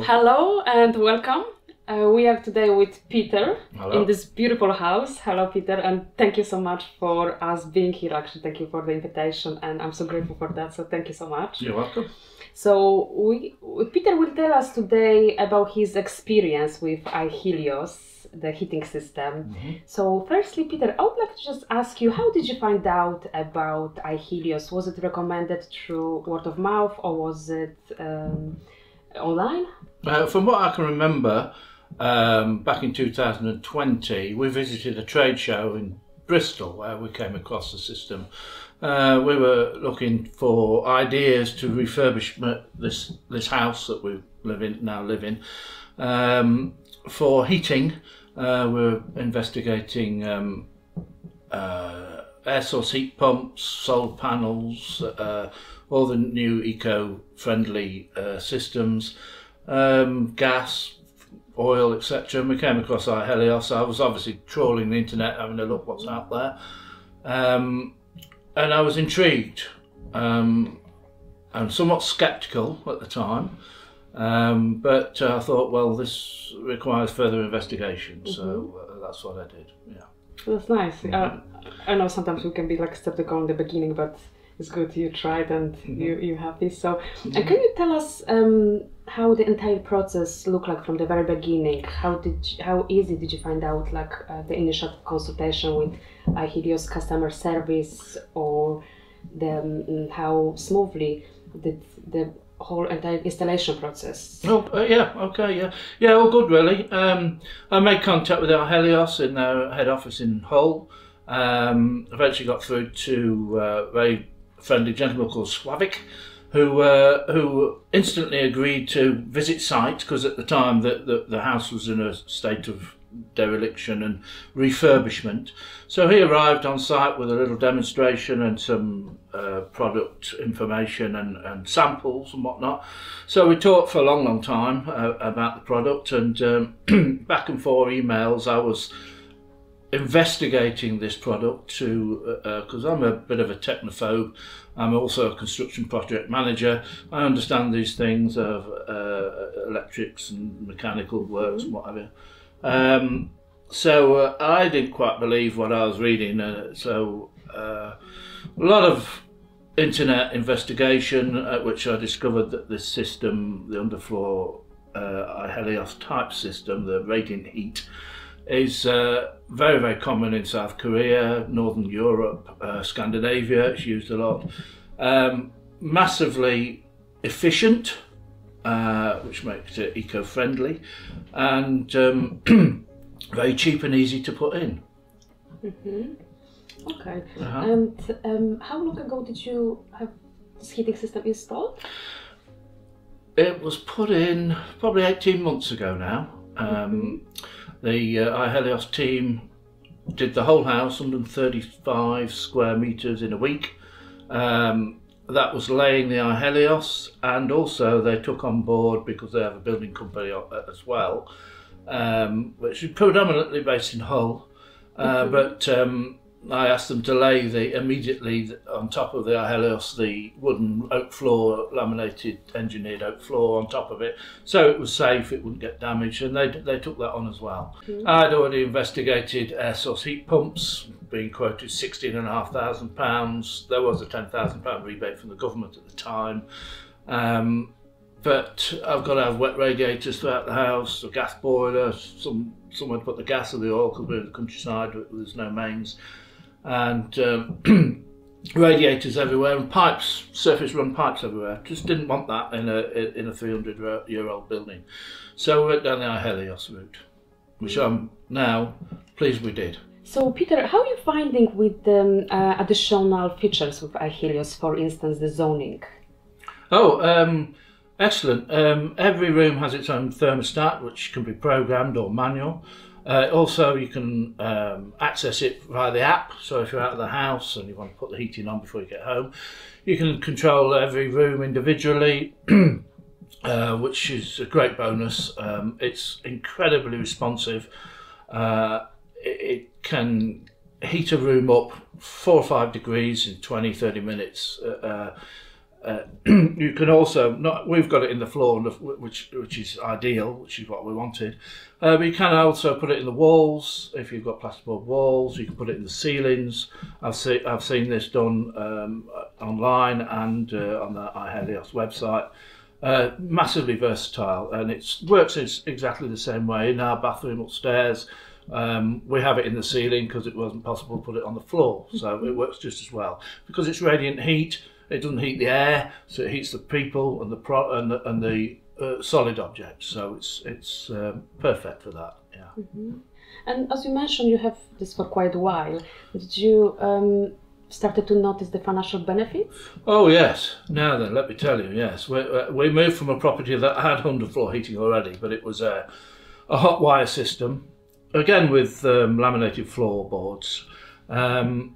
Hello and welcome. We are today with Peter. Hello. In this beautiful house. Hello, Peter, and thank you so much for us being here. Actually, thank you for the invitation, and I'm so grateful for that. So thank you so much. You're welcome. So Peter will tell us today about his experience with iHelios, the heating system. So firstly, Peter, I would like to just ask you, how did you find out about iHelios? Was it recommended through word of mouth, or was it online? From what I can remember, back in 2020, we visited a trade show in Bristol where we came across the system. We were looking for ideas to refurbish this house that we now live in for heating. We're investigating air source heat pumps, solar panels, all the new eco-friendly systems, gas, oil, etc. And we came across iHelios. I was obviously trawling the internet, having a look what's out there, and I was intrigued and somewhat sceptical at the time, but I thought, well, this requires further investigation, so that's what I did. Yeah, that's nice. I know sometimes we can be like skeptical in the beginning, but it's good you tried and you're happy. So, and can you tell us how the entire process looked like from the very beginning? How easy did you find out, like the initial consultation with iHelios customer service, or how smoothly did the whole entire installation process? Yeah, all good really. I made contact with iHelios in their head office in Hull. Eventually got through to a very friendly gentleman called Slavik, who instantly agreed to visit site, because at the time the house was in a state of dereliction and refurbishment. So he arrived on site with a little demonstration and some product information and samples and whatnot. So we talked for a long time about the product, and back and forth emails. I was investigating this product because I'm a bit of a technophobe. I'm also a construction project manager. I understand these things of electrics and mechanical works and whatever. So I didn't quite believe what I was reading. So a lot of internet investigation, at which I discovered that this system, the underfloor iHelios type system, the radiant heat, is very, very common in South Korea, Northern Europe, Scandinavia. It's used a lot. Massively efficient, which makes it eco-friendly, and very cheap and easy to put in. Okay. And how long ago did you have this heating system installed? It was put in probably 18 months ago now. The iHelios team did the whole house, 135 square metres in a week. That was laying the iHelios, and also they took on board, because they have a building company as well, which is predominantly based in Hull, but I asked them to lay immediately on top of the iHelios the wooden oak floor, laminated engineered oak floor on top of it, so it was safe, it wouldn't get damaged, and they took that on as well. I'd already investigated air source heat pumps, being quoted £16,500. There was a £10,000 rebate from the government at the time. But I've got to have wet radiators throughout the house, a gas boiler, somewhere to put the gas or the oil, because we're in the countryside, there's no mains. And radiators everywhere, and pipes, surface run pipes everywhere. Just didn't want that in a 300-year-old building. So we went down the iHelios route, which I'm now pleased we did. So Peter, how are you finding with the additional features with iHelios, for instance, the zoning? Excellent. Every room has its own thermostat, which can be programmed or manual. Also, you can access it via the app. So if you're out of the house and you want to put the heating on before you get home, you can control every room individually, which is a great bonus. It's incredibly responsive. It can heat a room up 4 or 5 degrees in 20-30 minutes. You can also we've got it in the floor, which is ideal, which is what we wanted. But you can also put it in the walls if you've got plasterboard walls. You can put it in the ceilings. I've seen this done online and on the iHelios website. Massively versatile, and it works exactly the same way in our bathroom upstairs. We have it in the ceiling because it wasn't possible to put it on the floor, so it works just as well because it's radiant heat. It doesn't heat the air, so it heats the people and the solid objects. So it's perfect for that. Yeah. Mm-hmm. And as you mentioned, you have this for quite a while. Did you started to notice the financial benefits? Oh yes. Now then, let me tell you. Yes, we moved from a property that had underfloor heating already, but it was a hot wire system, again with laminated floorboards. I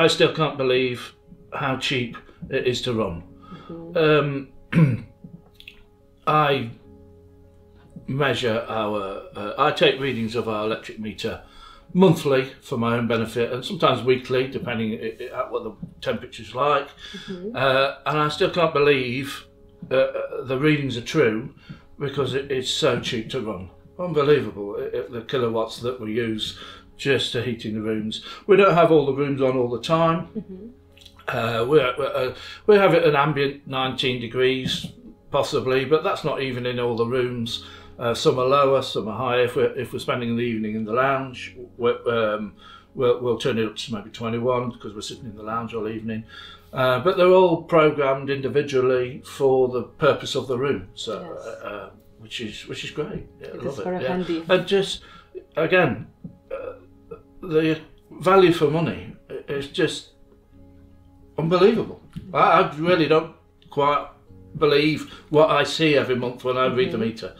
still can't believe how cheap it is to run. Mm-hmm. I measure I take readings of our electric meter monthly for my own benefit, and sometimes weekly, depending at what the temperature's like. Mm-hmm. And I still can't believe the readings are true because it's so cheap to run. Unbelievable, the kilowatts that we use just to heating the rooms. We don't have all the rooms on all the time. Mm-hmm. We have it at ambient 19 degrees possibly, but that's not even in all the rooms. Some are lower, some are higher. If we're spending the evening in the lounge, we'll turn it up to maybe 21 because we're sitting in the lounge all evening. But they're all programmed individually for the purpose of the room, so yes. which is great. Yeah, it is very handy. And just again, the value for money is just unbelievable. I really don't quite believe what I see every month when I read the meter.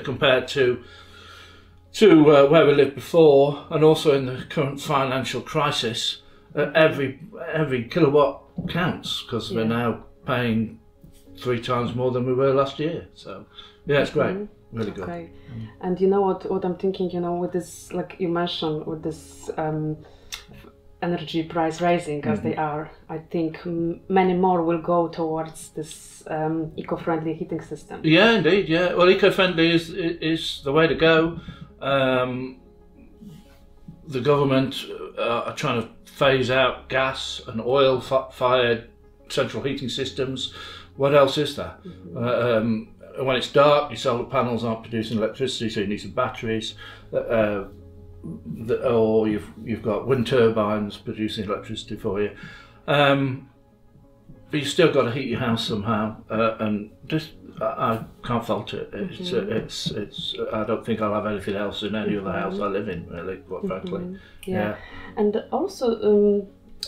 Compared to where we lived before, and also in the current financial crisis, every kilowatt counts because we're now paying 3 times more than we were last year. So yeah, it's great. Really good. Okay. And you know what I'm thinking, with this, like you mentioned, with this energy price rising as they are, I think many more will go towards this eco-friendly heating system. Yeah, indeed. Yeah. Well, eco-friendly is the way to go. The government are trying to phase out gas and oil-fired central heating systems. What else is there? When it's dark, your solar panels aren't producing electricity, so you need some batteries. Or you've got wind turbines producing electricity for you. But you've still got to heat your house somehow, and just I can't fault it. It's I don't think I'll have anything else in any other house I live in, really, quite frankly. Yeah. And also,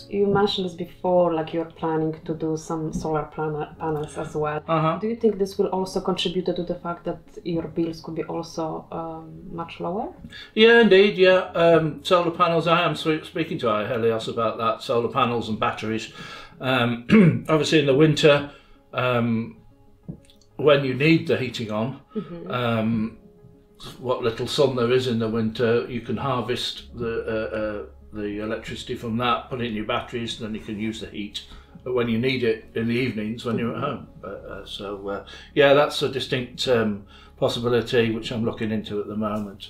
you mentioned this before, like you're planning to do some solar panels as well. Do you think this will also contribute to the fact that your bills could be also much lower? Yeah, indeed. Yeah, solar panels. I am speaking to iHelios about that. Solar panels and batteries. Obviously, in the winter, when you need the heating on, what little sun there is in the winter, you can harvest the electricity from that, put it in your batteries, and then you can use the heat when you need it in the evenings when you're at home. Yeah, that's a distinct possibility which I'm looking into at the moment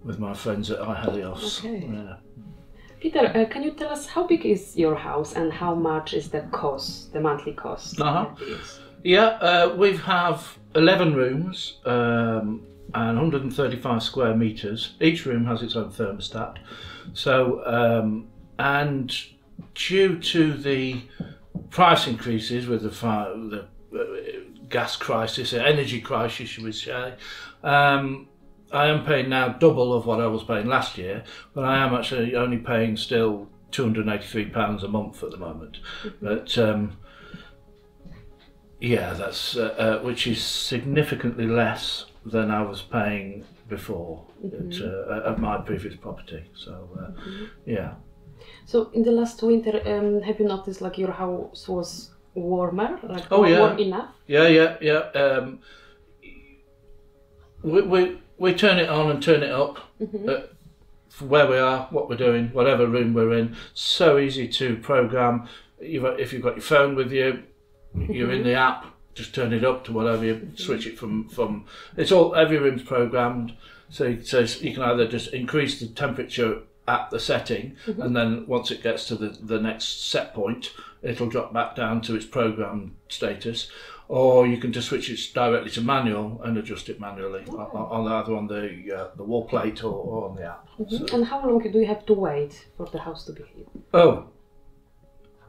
with my friends at iHelios. Okay. Yeah. Peter, can you tell us how big is your house and how much is the cost, the monthly cost? Yeah, we have 11 rooms and 135 square meters. Each room has its own thermostat. So, and due to the price increases with the gas crisis, energy crisis, should we say, I am paying now double of what I was paying last year, but I am actually only paying still £283 a month at the moment. But yeah, that's which is significantly less than I was paying before at my previous property. So yeah. So in the last winter, have you noticed like your house was warmer, like warm enough? Yeah. We turn it on and turn it up for where we are, what we're doing, whatever room we're in. So easy to program. if you've got your phone with you, you're in the app. Just turn it up to whatever you switch it from. It's all, every room's programmed, so you can either just increase the temperature at the setting, and then once it gets to the next set point, it'll drop back down to its programmed status, or you can just switch it directly to manual and adjust it manually, either on the wall plate or on the app. So. And how long do you have to wait for the house to be heated? Oh,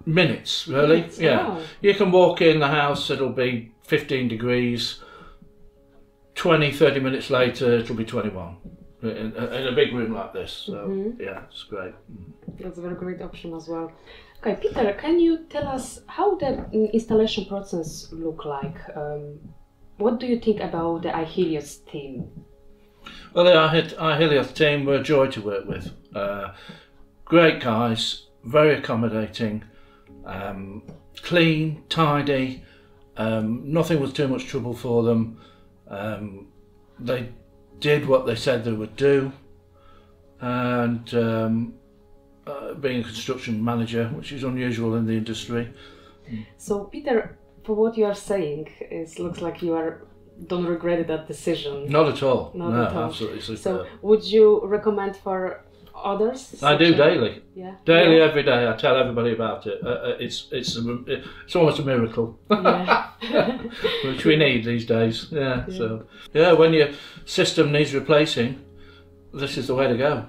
minutes, really. Minutes. Yeah. Wow. You can walk in the house, it'll be 15 degrees, 20-30 minutes later it'll be 21 in a big room like this. So yeah, it's great. That's a very great option as well. Okay, Peter, can you tell us how the installation process look like? What do you think about the iHelios team? Well, the iHelios team were a joy to work with. Great guys, very accommodating, clean, tidy. Nothing was too much trouble for them. They did what they said they would do, and being a construction manager, which is unusual in the industry. So, Peter, for what you are saying, it looks like you don't regret that decision. Not at all. Not no, at all. Absolutely superb. So, would you recommend for others? I do daily. Yeah. Daily, yeah. every day. I tell everybody about it. It's almost a miracle, Yeah. which we need these days. Yeah. So yeah, when your system needs replacing, this is the way to go.